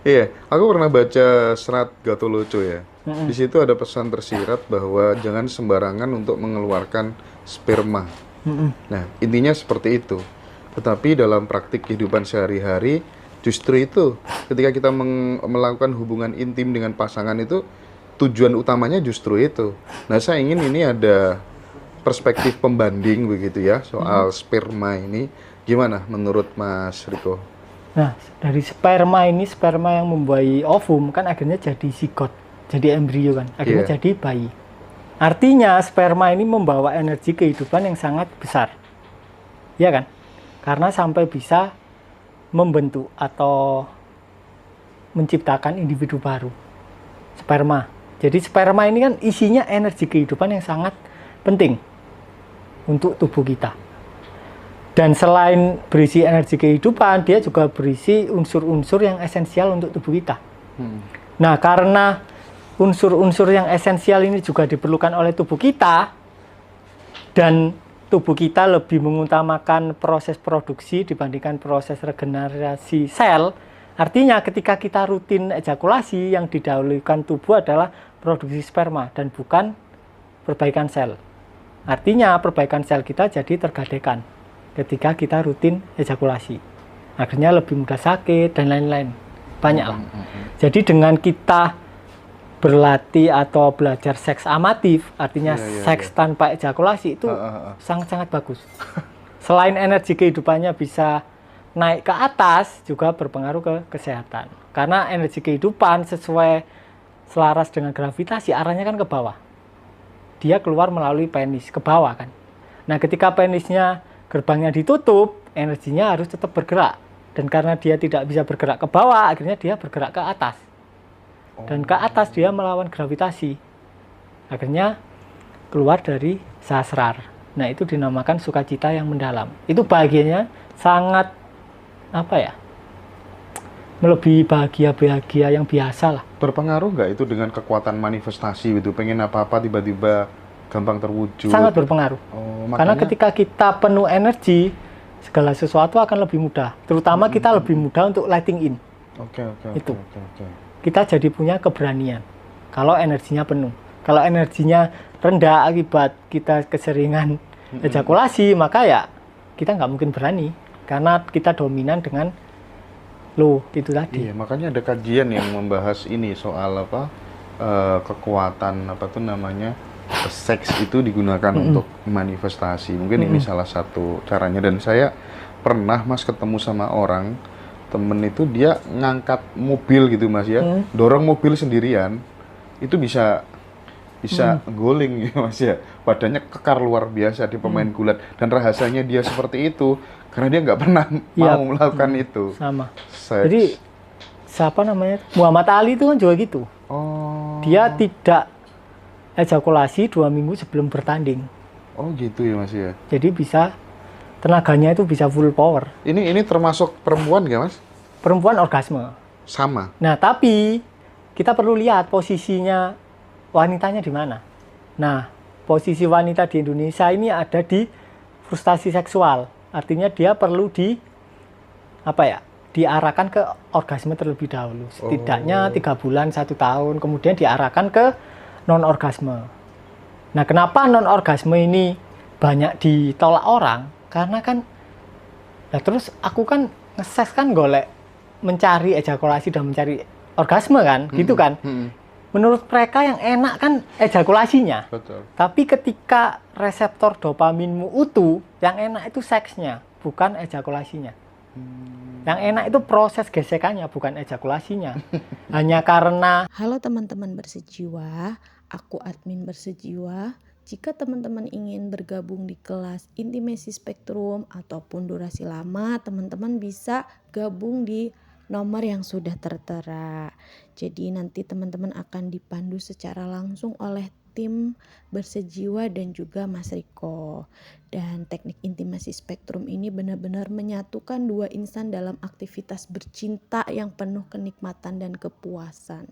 Iya, aku pernah baca serat Gatholoco ya. Di Mm-mm. situ ada pesan tersirat bahwa jangan sembarangan untuk mengeluarkan sperma. Mm-mm. Nah, intinya seperti itu. Tetapi dalam praktik kehidupan sehari-hari, justru itu ketika kita melakukan hubungan intim dengan pasangan itu, tujuan utamanya justru itu. Nah, saya ingin ini ada perspektif pembanding begitu ya soal sperma ini. Gimana menurut Mas Riko? Nah, dari sperma yang membuahi ovum kan akhirnya jadi zigot, jadi embrio kan, akhirnya Iya, jadi bayi. Artinya sperma ini membawa energi kehidupan yang sangat besar, ya kan? Karena sampai bisa membentuk atau menciptakan individu baru, sperma. Jadi sperma ini kan isinya energi kehidupan yang sangat penting untuk tubuh kita. Dan selain berisi energi kehidupan, dia juga berisi unsur-unsur yang esensial untuk tubuh kita. Nah, karena unsur-unsur yang esensial ini juga diperlukan oleh tubuh kita, dan tubuh kita lebih mengutamakan proses produksi dibandingkan proses regenerasi sel, artinya ketika kita rutin ejakulasi, yang didahulukan tubuh adalah produksi sperma dan bukan perbaikan sel. Artinya perbaikan sel kita jadi tergadaikan ketika kita rutin ejakulasi. Akhirnya lebih mudah sakit dan lain-lain. Banyak lah. Jadi dengan kita berlatih atau belajar seks amatif, artinya iya, iya, iya. seks tanpa ejakulasi, itu sangat-sangat bagus. Selain energi kehidupannya bisa naik ke atas, juga berpengaruh ke kesehatan. Karena energi kehidupan sesuai selaras dengan gravitasi, arahnya kan ke bawah. Dia keluar melalui penis, ke bawah kan. Nah, ketika penisnya gerbangnya ditutup, energinya harus tetap bergerak. Dan karena dia tidak bisa bergerak ke bawah, akhirnya dia bergerak ke atas. Dan ke atas dia melawan gravitasi. Akhirnya keluar dari sahasrara. Nah, itu dinamakan sukacita yang mendalam. Itu bahagianya sangat, apa ya, melebihi bahagia-bahagia yang biasa lah. Berpengaruh nggak itu dengan kekuatan manifestasi gitu? Pengen apa-apa tiba-tiba gampang terwujud. Sangat berpengaruh. Oh, Karena makanya. ketika kita penuh energi, segala sesuatu akan lebih mudah. Terutama kita lebih mudah untuk letting in. Oke, oke, oke, Itu. oke, oke. Kita jadi punya keberanian. Kalau energinya penuh. Kalau energinya rendah akibat kita keseringan ejakulasi, maka ya kita nggak mungkin berani. Karena kita dominan dengan low, itu tadi. Iya, makanya ada kajian yang membahas ini soal apa kekuatan apa tuh namanya seks itu digunakan untuk manifestasi. Mungkin ini salah satu caranya. Dan saya pernah Mas ketemu sama orang temen itu dia ngangkat mobil gitu Mas ya, dorong mobil sendirian itu bisa bisa guling ya Mas ya. Badannya kekar luar biasa di pemain gulat dan rahasianya dia seperti itu karena dia nggak pernah Iya. mau melakukan itu. Sama. Seks. Jadi siapa namanya? Muhammad Ali itu kan juga gitu. Oh. Dia tidak ejakulasi 2 minggu sebelum bertanding. Oh gitu ya Mas ya. Jadi bisa tenaganya itu bisa full power. Ini termasuk perempuan nggak Mas? Perempuan orgasme. Sama. Nah, tapi kita perlu lihat posisinya wanitanya di mana. Nah, posisi wanita di Indonesia ini ada di frustasi seksual. Artinya dia perlu diarahkan ke orgasme terlebih dahulu. Setidaknya 3 bulan, 1 tahun, kemudian diarahkan ke non-orgasme. Nah, kenapa non-orgasme ini banyak ditolak orang? Karena kan, nah terus aku kan nge-seks kan golek mencari ejakulasi dan mencari orgasme kan, gitu kan. Menurut mereka yang enak kan ejakulasinya. Betul. Tapi ketika reseptor dopaminmu utuh, yang enak itu seksnya, bukan ejakulasinya. Yang enak itu proses gesekannya, bukan ejakulasinya. Hanya karena Halo teman-teman bersejiwa, aku admin bersejiwa. Jika teman-teman ingin bergabung di kelas Intimacy Spektrum ataupun durasi lama, teman-teman bisa gabung di nomor yang sudah tertera. Jadi nanti teman-teman akan dipandu secara langsung oleh tim bersejiwa dan juga Mas Riko. Dan teknik intimasi spektrum ini benar-benar menyatukan dua insan dalam aktivitas bercinta yang penuh kenikmatan dan kepuasan.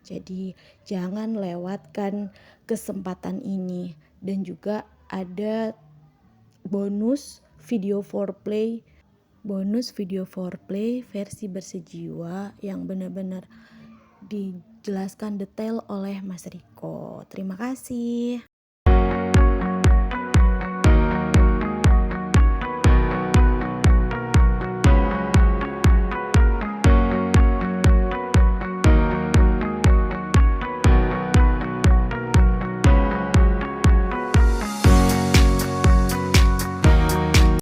Jadi jangan lewatkan kesempatan ini. Dan juga ada bonus video foreplay bonus video foreplay versi bersejiwa yang benar-benar dijelaskan detail oleh Mas Riko. Terima kasih.